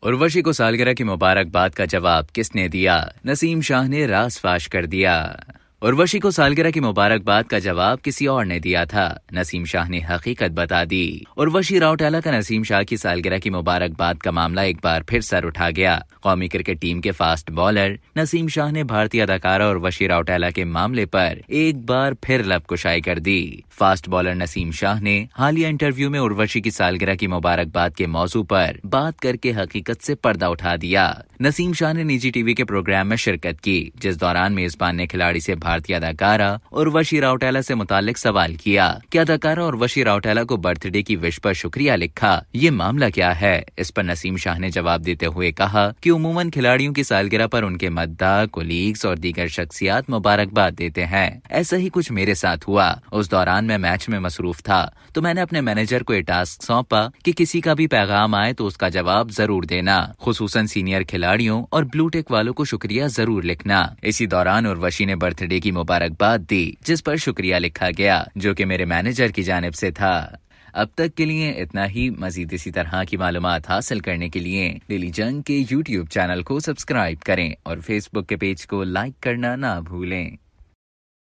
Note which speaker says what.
Speaker 1: उर्वशी को सालगिरह की मुबारकबाद का जवाब किसने दिया? नसीम शाह ने राज फाश कर दिया। उर्वशी को सालगिरह की मुबारकबाद का जवाब किसी और ने दिया था। नसीम शाह ने हकीकत बता दी। उर्वशी राउटेला का नसीम शाह की सालगिरह की मुबारकबाद का मामला एक बार फिर सर उठा गया। कौमी क्रिकेट टीम के फास्ट बॉलर नसीम शाह ने भारतीय अदाकारा उर्वशी राउटेला के मामले पर एक बार फिर लबकुशाई कर दी। फास्ट बॉलर नसीम शाह ने हालिया इंटरव्यू में उर्वशी की सालगिरह की मुबारकबाद के मौजू पर बात करके हकीकत से पर्दा उठा दिया। नसीम शाह ने निजी टीवी के प्रोग्राम में शिरकत की, जिस दौरान मेजबान ने खिलाड़ी से भारतीय अदाकारा उर्वशी राउटेला से मुतालिक सवाल किया कि अदाकारा उर्वशी राउटेला को बर्थडे की विश पर शुक्रिया लिखा, ये मामला क्या है? इस पर नसीम शाह ने जवाब देते हुए कहा कि उमूमन खिलाड़ियों की सालगिरह पर उनके मद्दाह, कोलीग्स और दीगर शख्सियात मुबारकबाद देते हैं। ऐसा ही कुछ मेरे साथ हुआ। उस दौरान मैं मैच में मसरूफ था, तो मैंने अपने मैनेजर को ये टास्क सौंपा कि किसी का भी पैगाम आए तो उसका जवाब जरूर देना, खुसूसन सीनियर खिलाड़ियों और ब्लू टिक वालों को शुक्रिया जरूर लिखना। इसी दौरान उर्वशी ने बर्थडे की मुबारकबाद दी, जिस पर शुक्रिया लिखा गया, जो कि मेरे मैनेजर की जानिब से था। अब तक के लिए इतना ही। मजीद इसी तरह की मालूमात हासिल करने के लिए डेली जंग के YouTube चैनल को सब्सक्राइब करें और Facebook के पेज को लाइक करना ना भूलें।